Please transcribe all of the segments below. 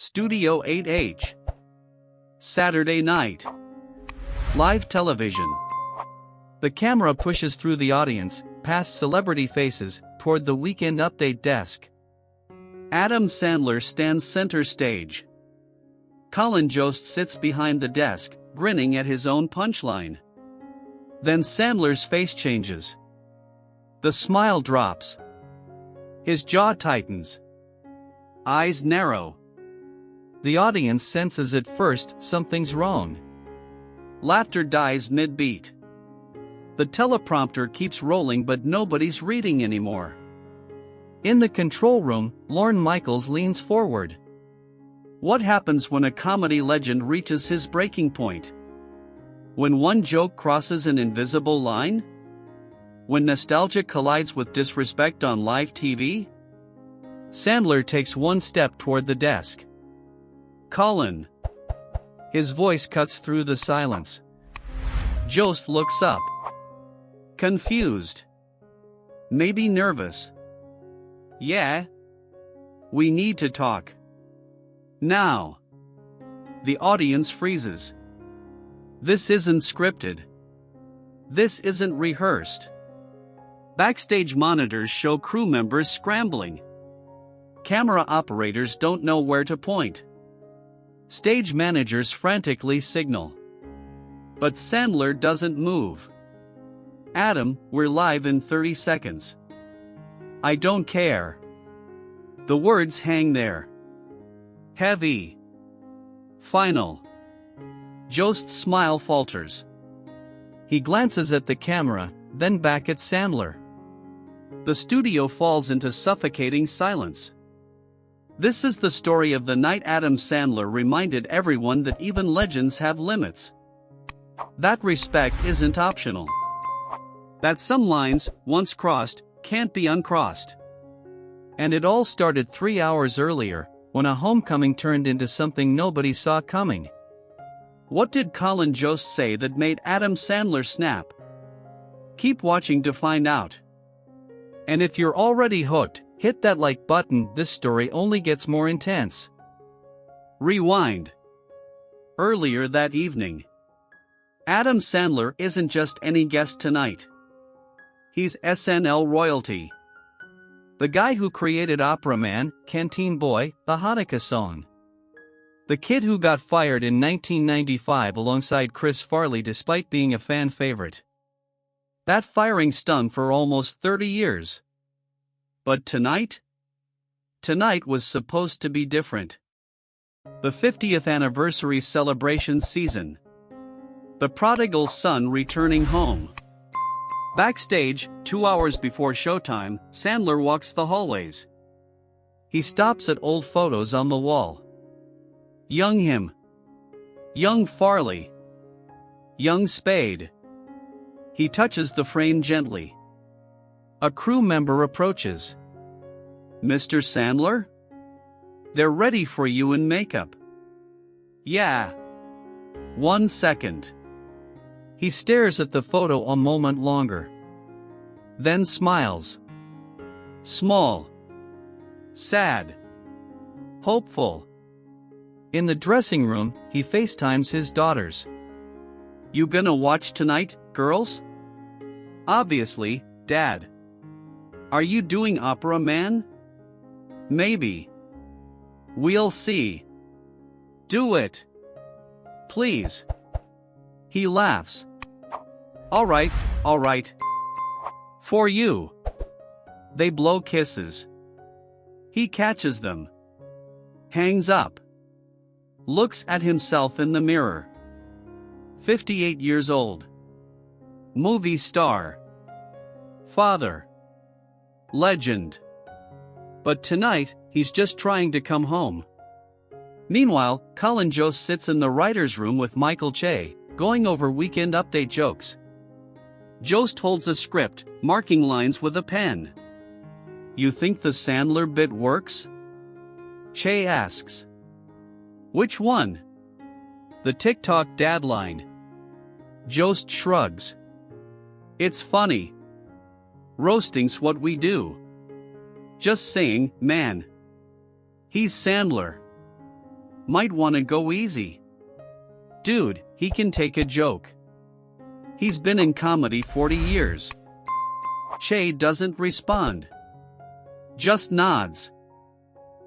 Studio 8H. Saturday night. Live television. The camera pushes through the audience, past celebrity faces, toward the Weekend Update desk. Adam Sandler stands center stage. Colin Jost sits behind the desk, grinning at his own punchline. Then Sandler's face changes. The smile drops. His jaw tightens. Eyes narrow. The audience senses at first something's wrong. Laughter dies mid-beat. The teleprompter keeps rolling, but nobody's reading anymore. In the control room, Lorne Michaels leans forward. What happens when a comedy legend reaches his breaking point? When one joke crosses an invisible line? When nostalgia collides with disrespect on live TV? Sandler takes one step toward the desk. Colin. His voice cuts through the silence. Jost looks up. Confused. Maybe nervous. Yeah. We need to talk. Now. The audience freezes. This isn't scripted. This isn't rehearsed. Backstage monitors show crew members scrambling. Camera operators don't know where to point. Stage managers frantically signal. But Sandler doesn't move. Adam, we're live in 30 seconds. I don't care. The words hang there. Heavy. Final. Jost's smile falters. He glances at the camera, then back at Sandler. The studio falls into suffocating silence. This is the story of the night Adam Sandler reminded everyone that even legends have limits. That respect isn't optional. That some lines, once crossed, can't be uncrossed. And it all started 3 hours earlier, when a homecoming turned into something nobody saw coming. What did Colin Jost say that made Adam Sandler snap? Keep watching to find out. And if you're already hooked, hit that like button. This story only gets more intense. Rewind. Earlier that evening. Adam Sandler isn't just any guest tonight. He's SNL royalty. The guy who created Opera Man, Canteen Boy, the Hanukkah song. The kid who got fired in 1995 alongside Chris Farley despite being a fan favorite. That firing stung for almost 30 years. But tonight? Tonight was supposed to be different. The 50th anniversary celebration season. The prodigal son returning home. Backstage, 2 hours before showtime, Sandler walks the hallways. He stops at old photos on the wall. Young him. Young Farley. Young Spade. He touches the frame gently. A crew member approaches. Mr. Sandler? They're ready for you in makeup. Yeah. 1 second. He stares at the photo a moment longer. Then smiles. Small. Sad. Hopeful. In the dressing room, he FaceTimes his daughters. You gonna watch tonight, girls? Obviously, Dad. Are you doing Opera Man? Maybe. We'll see. Do it. Please. He laughs. All right. For you. They blow kisses. He catches them. Hangs up. Looks at himself in the mirror. 58 years old. Movie star. Father. Legend. But tonight, he's just trying to come home. Meanwhile, Colin Jost sits in the writer's room with Michael Che, going over Weekend Update jokes. Jost holds a script, marking lines with a pen. You think the Sandler bit works? Che asks. Which one? The TikTok dad line. Jost shrugs. It's funny. Roasting's what we do. Just saying, man. He's Sandler. Might wanna go easy. Dude, he can take a joke. He's been in comedy 40 years. Che doesn't respond. Just nods.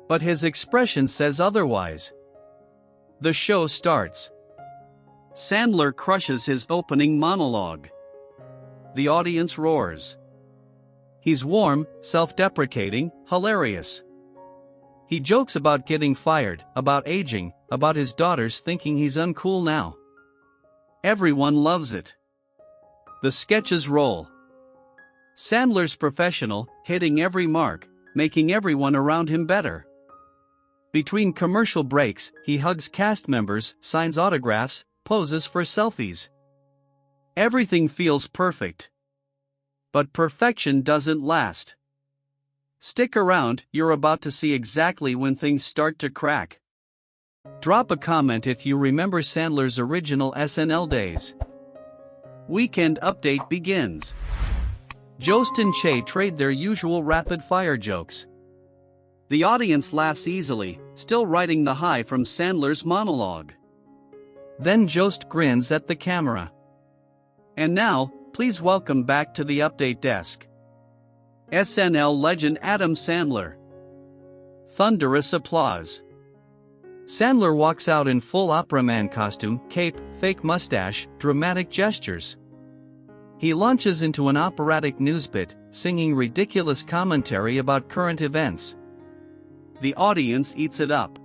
But his expression says otherwise. The show starts. Sandler crushes his opening monologue. The audience roars. He's warm, self-deprecating, hilarious. He jokes about getting fired, about aging, about his daughters thinking he's uncool now. Everyone loves it. The sketches roll. Sandler's professional, hitting every mark, making everyone around him better. Between commercial breaks, he hugs cast members, signs autographs, poses for selfies. Everything feels perfect. But perfection doesn't last. Stick around, you're about to see exactly when things start to crack. Drop a comment if you remember Sandler's original SNL days. Weekend update begins. Jost and Che trade their usual rapid-fire jokes. The audience laughs easily, still riding the high from Sandler's monologue. Then Jost grins at the camera. And now, please welcome back to the update desk, SNL legend Adam Sandler. Thunderous applause. Sandler walks out in full opera man costume, cape, fake mustache, dramatic gestures. He launches into an operatic news bit, singing ridiculous commentary about current events. The audience eats it up.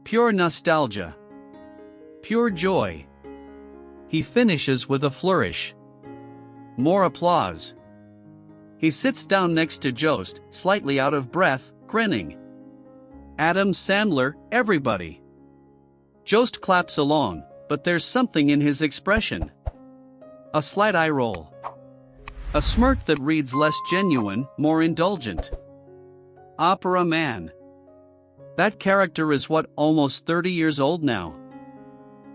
Pure nostalgia. Pure joy. He finishes with a flourish. More applause. He sits down next to Jost, slightly out of breath, grinning. Adam Sandler, everybody. Jost claps along, but there's something in his expression. A slight eye roll. A smirk that reads less genuine, more indulgent. Opera man. That character is what, almost 30 years old now?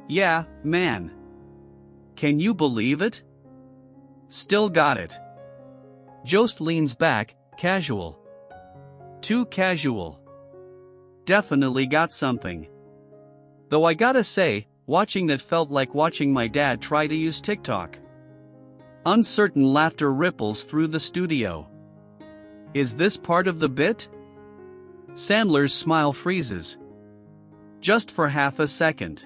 Yeah, man. Can you believe it? Still got it. Jost leans back, casual. Too casual. Definitely got something. Though I gotta say, watching that felt like watching my dad try to use TikTok. Uncertain laughter ripples through the studio. Is this part of the bit? Sandler's smile freezes. Just for half a second.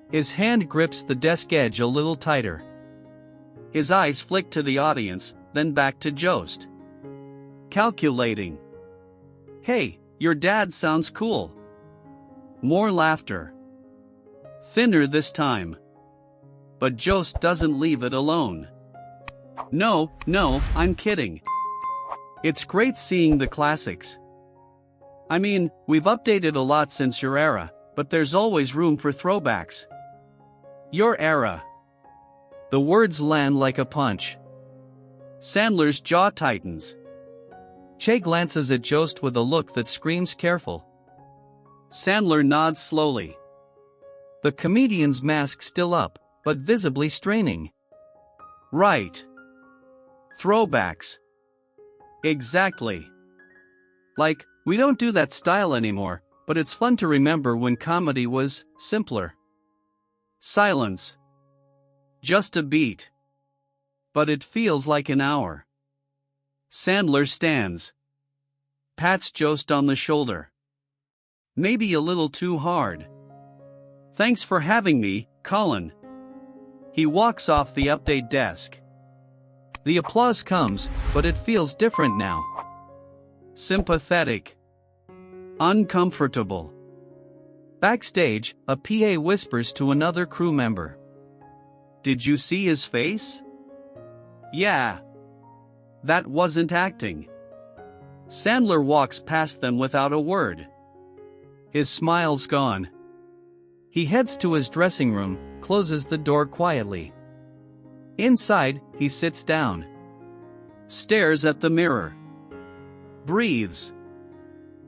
His hand grips the desk edge a little tighter. His eyes flick to the audience, then back to Jost. Calculating. Hey, your dad sounds cool. More laughter. Thinner this time. But Jost doesn't leave it alone. No, I'm kidding. It's great seeing the classics. I mean, we've updated a lot since your era, but there's always room for throwbacks. Your era. The words land like a punch. Sandler's jaw tightens. Che glances at Jost with a look that screams careful. Sandler nods slowly. The comedian's mask still up, but visibly straining. Right. Throwbacks. Exactly. Like, we don't do that style anymore, but it's fun to remember when comedy was simpler. Silence. Just a beat. But it feels like an hour. Sandler stands. Pats Jost on the shoulder. Maybe a little too hard. Thanks for having me, Colin. He walks off the update desk. The applause comes, but it feels different now. Sympathetic. Uncomfortable. Backstage, a PA whispers to another crew member. Did you see his face? Yeah. That wasn't acting. Sandler walks past them without a word. His smile's gone. He heads to his dressing room, closes the door quietly. Inside, he sits down. Stares at the mirror. Breathes.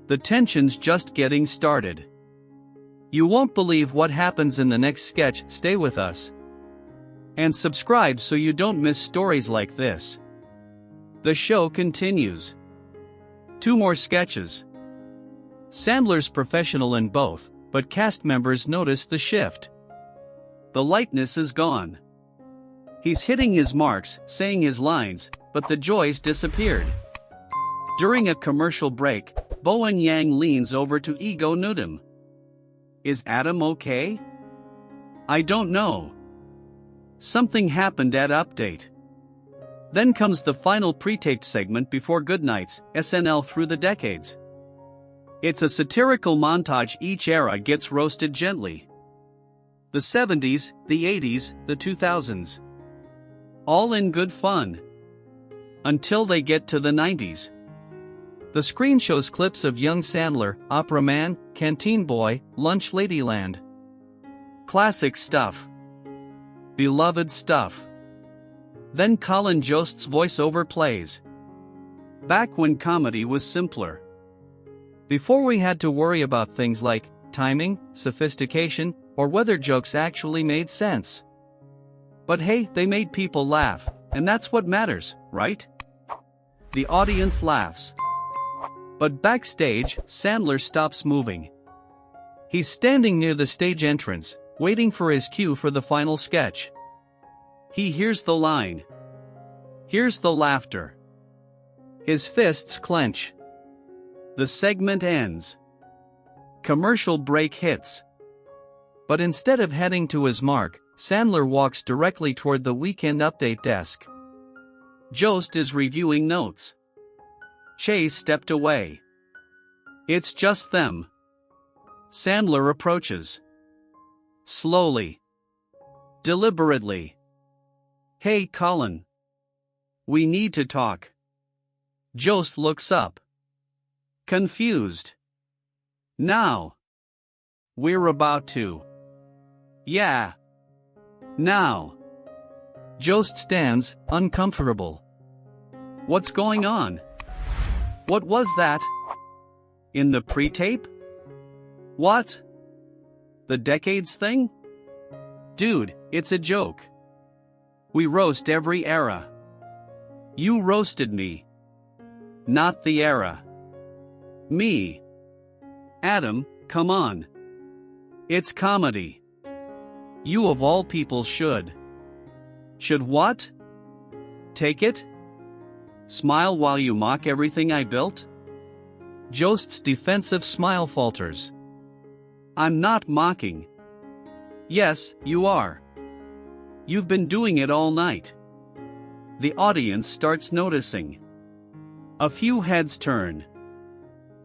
The tension's just getting started. You won't believe what happens in the next sketch. Stay with us. And subscribe so you don't miss stories like this. The show continues. 2 more sketches. Sandler's professional in both, but cast members notice the shift. The lightness is gone. He's hitting his marks, saying his lines, but the joy's disappeared. During a commercial break, Bowen Yang leans over to Ego Nudum. Is Adam okay? I don't know. Something happened at Update. Then comes the final pre-taped segment before Goodnight's SNL Through the Decades. It's a satirical montage. Each era gets roasted gently. The 70s, the 80s, the 2000s. All in good fun. Until they get to the 90s. The screen shows clips of young Sandler, Opera Man, Canteen Boy, Lunch Ladyland. Classic stuff. Beloved stuff. Then Colin Jost's voiceover plays. Back when comedy was simpler. Before we had to worry about things like timing, sophistication, or whether jokes actually made sense. But hey, they made people laugh, and that's what matters, right? The audience laughs. But backstage, Sandler stops moving. He's standing near the stage entrance, waiting for his cue for the final sketch. He hears the line. Hears the laughter. His fists clench. The segment ends. Commercial break hits. But instead of heading to his mark, Sandler walks directly toward the Weekend Update desk. Jost is reviewing notes. Chase stepped away. It's just them. Sandler approaches. Slowly. Deliberately. Hey, Colin. We need to talk. Jost looks up. Confused. Now. We're about to. Yeah. Now. Jost stands, uncomfortable. What's going on? What was that? In the pre-tape? What? The decades thing? Dude, it's a joke. We roast every era. You roasted me. Not the era. Me. Adam, come on. It's comedy. You of all people should. Should what? Take it? Smile while you mock everything I built? Jost's defensive smile falters. I'm not mocking. Yes, you are. You've been doing it all night. The audience starts noticing. A few heads turn.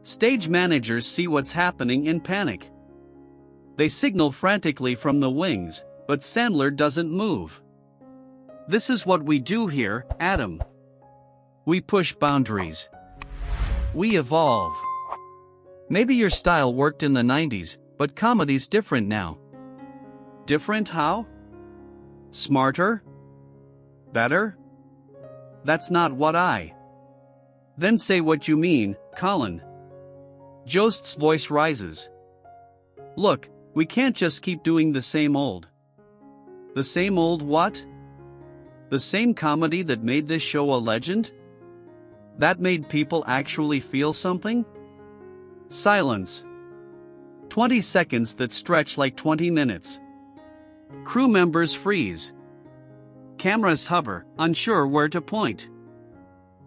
Stage managers see what's happening and panic. They signal frantically from the wings, but Sandler doesn't move. This is what we do here, Adam. We push boundaries. We evolve. Maybe your style worked in the 90s, but comedy's different now. Different how? Smarter? Better? That's not what I. Then say what you mean, Colin. Jost's voice rises. Look, we can't just keep doing the same old. The same old what? The same comedy that made this show a legend? That made people actually feel something? Silence. 20 seconds that stretch like 20 minutes. Crew members freeze. Cameras hover, unsure where to point.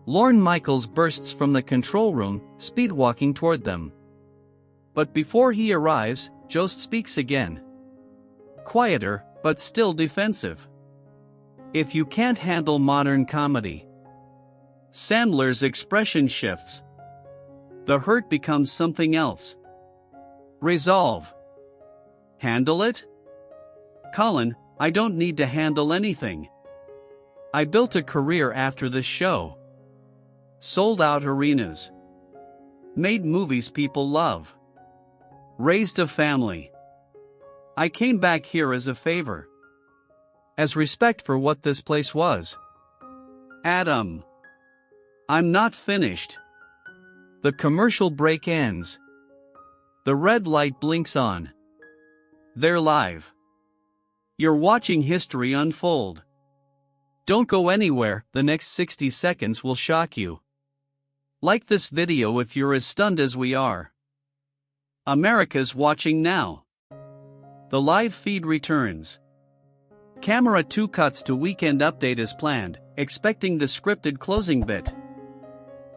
Lorne Michaels bursts from the control room, speedwalking toward them. But before he arrives, Jost speaks again. Quieter, but still defensive. If you can't handle modern comedy. Sandler's expression shifts. The hurt becomes something else. Resolve. Handle it? Colin, I don't need to handle anything. I built a career after this show. Sold out arenas. Made movies people love. Raised a family. I came back here as a favor. As respect for what this place was. Adam. I'm not finished. The commercial break ends. The red light blinks on. They're live. You're watching history unfold. Don't go anywhere, the next 60 seconds will shock you. Like this video if you're as stunned as we are. America's watching now. The live feed returns. Camera 2 cuts to weekend update as planned, expecting the scripted closing bit.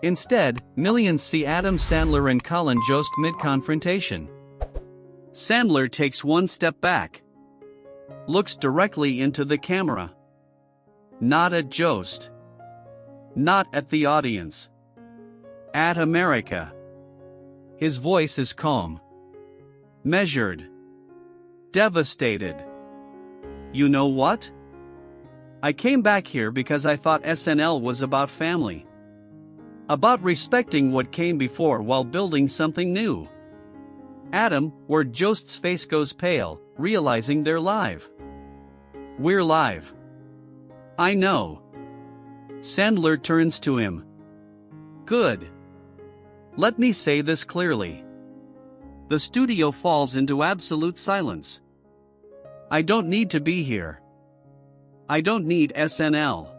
Instead, millions see Adam Sandler and Colin Jost mid-confrontation. Sandler takes one step back. Looks directly into the camera. Not at Jost. Not at the audience. At America. His voice is calm. Measured. Devastated. You know what? I came back here because I thought SNL was about family. About respecting what came before while building something new. Adam, where Jost's face goes pale, realizing they're live. We're live. I know. Sandler turns to him. Good. Let me say this clearly. The studio falls into absolute silence. I don't need to be here. I don't need SNL.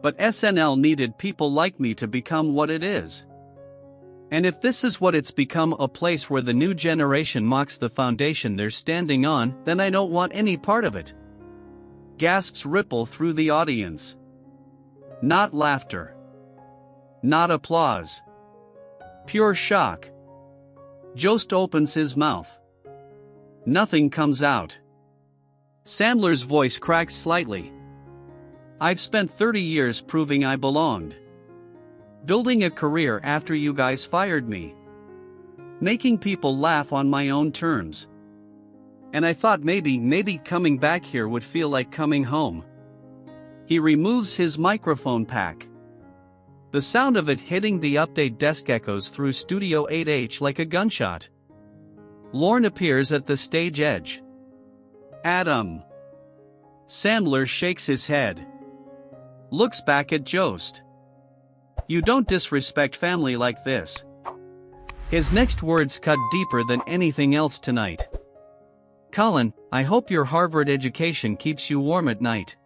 But SNL needed people like me to become what it is. And if this is what it's become, a place where the new generation mocks the foundation they're standing on, then I don't want any part of it. Gasps ripple through the audience. Not laughter. Not applause. Pure shock. Jost opens his mouth. Nothing comes out. Sandler's voice cracks slightly. I've spent 30 years proving I belonged. Building a career after you guys fired me. Making people laugh on my own terms. And I thought maybe coming back here would feel like coming home. He removes his microphone pack. The sound of it hitting the update desk echoes through Studio 8H like a gunshot. Lorne appears at the stage edge. Adam. Sandler shakes his head. Looks back at Jost. You don't disrespect family like this. His next words cut deeper than anything else tonight. Colin, I hope your Harvard education keeps you warm at night.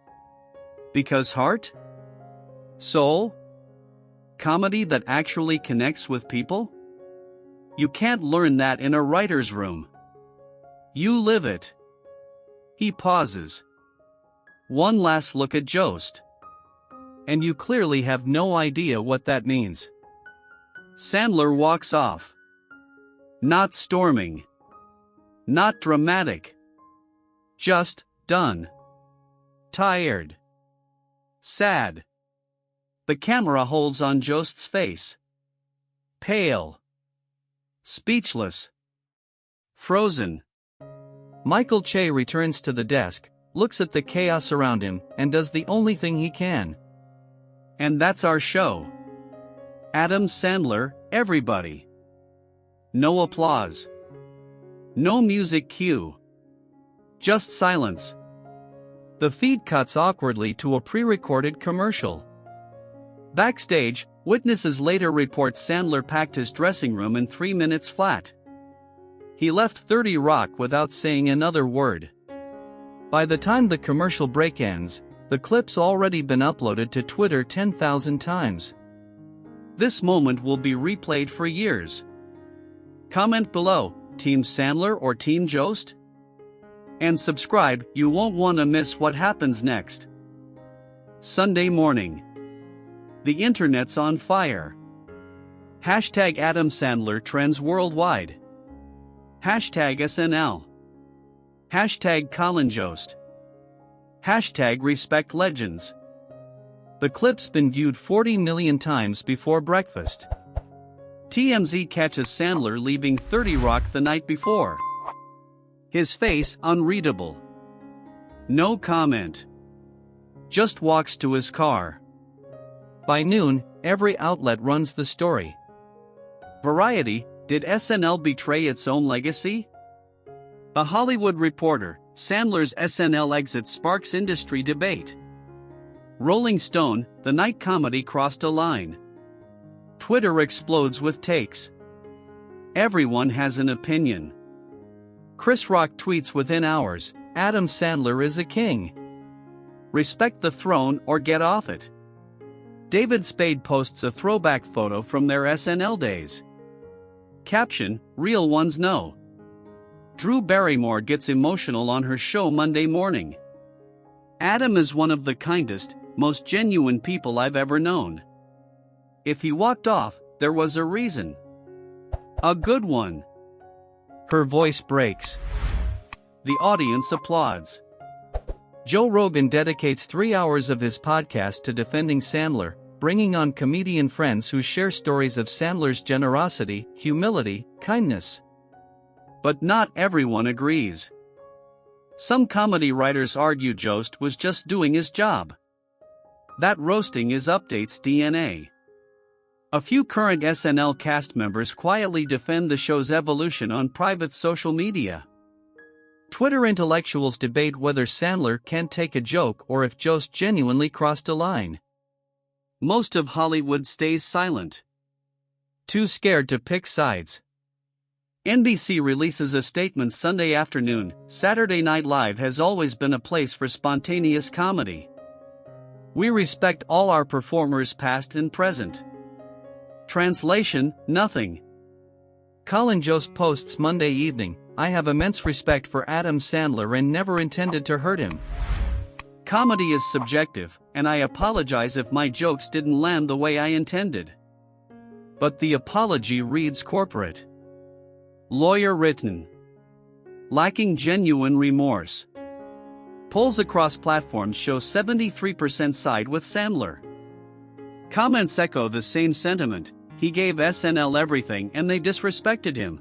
Because heart? Soul? Comedy that actually connects with people? You can't learn that in a writer's room. You live it. He pauses. One last look at Jost. And you clearly have no idea what that means. Sandler walks off. Not storming. Not dramatic. Just done. Tired. Sad. The camera holds on Jost's face. Pale. Speechless. Frozen. Michael Che returns to the desk, looks at the chaos around him, and does the only thing he can. And that's our show. Adam Sandler, everybody. No applause. No music cue. Just silence. The feed cuts awkwardly to a pre-recorded commercial. Backstage, witnesses later report Sandler packed his dressing room in 3 minutes flat. He left 30 Rock without saying another word. By the time the commercial break ends, the clip's already been uploaded to Twitter 10,000 times. This moment will be replayed for years. Comment below, Team Sandler or Team Jost? And subscribe, you won't want to miss what happens next. Sunday morning. The internet's on fire. Hashtag Adam Sandler trends worldwide. Hashtag SNL. Hashtag Colin Jost. Hashtag respect legends. The clip's been viewed 40 million times before breakfast. TMZ catches Sandler leaving 30 Rock the night before. His face unreadable. No comment. Just walks to his car. By noon, every outlet runs the story. Variety, did SNL betray its own legacy? A Hollywood Reporter, Sandler's SNL exit sparks industry debate. Rolling Stone, the night comedy crossed a line. Twitter explodes with takes. Everyone has an opinion. Chris Rock tweets within hours, Adam Sandler is a king. Respect the throne or get off it. David Spade posts a throwback photo from their SNL days. Caption, real ones know. Drew Barrymore gets emotional on her show Monday morning. Adam is one of the kindest, most genuine people I've ever known. If he walked off, there was a reason. A good one. Her voice breaks. The audience applauds. Joe Rogan dedicates 3 hours of his podcast to defending Sandler, bringing on comedian friends who share stories of Sandler's generosity, humility, kindness. But not everyone agrees. Some comedy writers argue Jost was just doing his job. That roasting is Update's DNA. A few current SNL cast members quietly defend the show's evolution on private social media. Twitter intellectuals debate whether Sandler can take a joke or if Jost genuinely crossed a line. Most of Hollywood stays silent. Too scared to pick sides. NBC releases a statement Sunday afternoon. Saturday Night Live has always been a place for spontaneous comedy. We respect all our performers past and present. Translation, nothing. Colin Jost posts Monday evening, I have immense respect for Adam Sandler and never intended to hurt him. Comedy is subjective, and I apologize if my jokes didn't land the way I intended. But the apology reads corporate. Lawyer written. Lacking genuine remorse. Polls across platforms show 73% side with Sandler. Comments echo the same sentiment. He gave SNL everything and they disrespected him.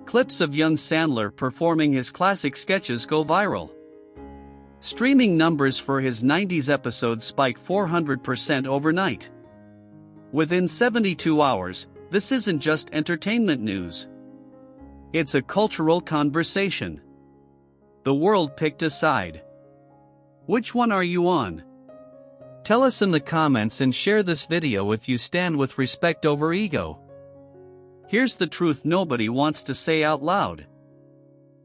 Clips of young Sandler performing his classic sketches go viral. Streaming numbers for his 90s episodes spike 400% overnight. Within 72 hours, this isn't just entertainment news. It's a cultural conversation. The world picked a side. Which one are you on? Tell us in the comments and share this video if you stand with respect over ego. Here's the truth nobody wants to say out loud.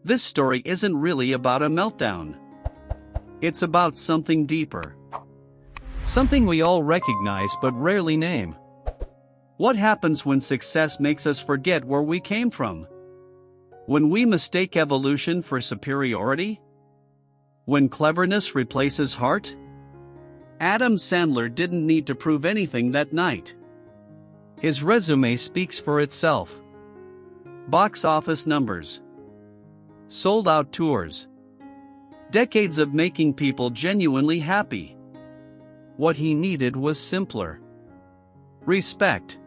This story isn't really about a meltdown. It's about something deeper. Something we all recognize but rarely name. What happens when success makes us forget where we came from? When we mistake evolution for superiority? When cleverness replaces heart? Adam Sandler didn't need to prove anything that night. His resume speaks for itself. Box office numbers. Sold-out tours. Decades of making people genuinely happy. What he needed was simpler. Respect.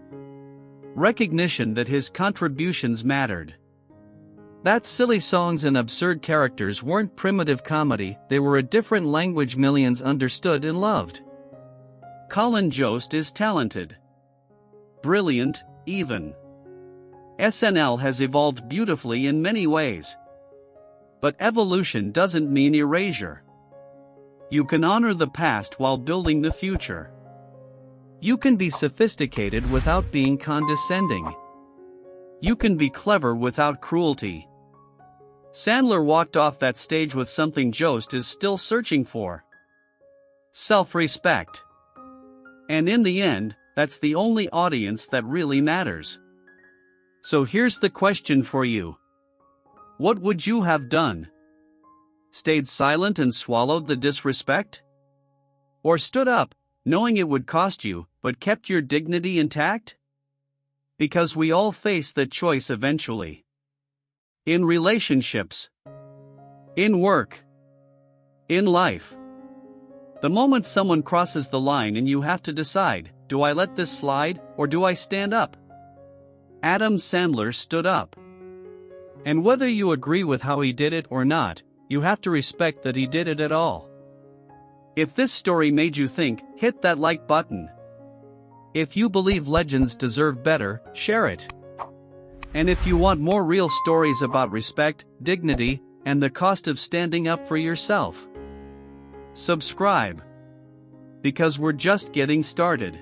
Recognition that his contributions mattered. That silly songs and absurd characters weren't primitive comedy, they were a different language millions understood and loved. Colin Jost is talented. Brilliant, even. SNL has evolved beautifully in many ways. But evolution doesn't mean erasure. You can honor the past while building the future. You can be sophisticated without being condescending. You can be clever without cruelty. Sandler walked off that stage with something Jost is still searching for. Self-respect. And in the end, that's the only audience that really matters. So here's the question for you. What would you have done? Stayed silent and swallowed the disrespect? Or stood up, knowing it would cost you, but kept your dignity intact? Because we all face that choice eventually. In relationships. In work. In life. The moment someone crosses the line and you have to decide, do I let this slide, or do I stand up? Adam Sandler stood up. And whether you agree with how he did it or not, you have to respect that he did it at all. If this story made you think, hit that like button. If you believe legends deserve better, share it. And if you want more real stories about respect, dignity, and the cost of standing up for yourself, subscribe. Because we're just getting started.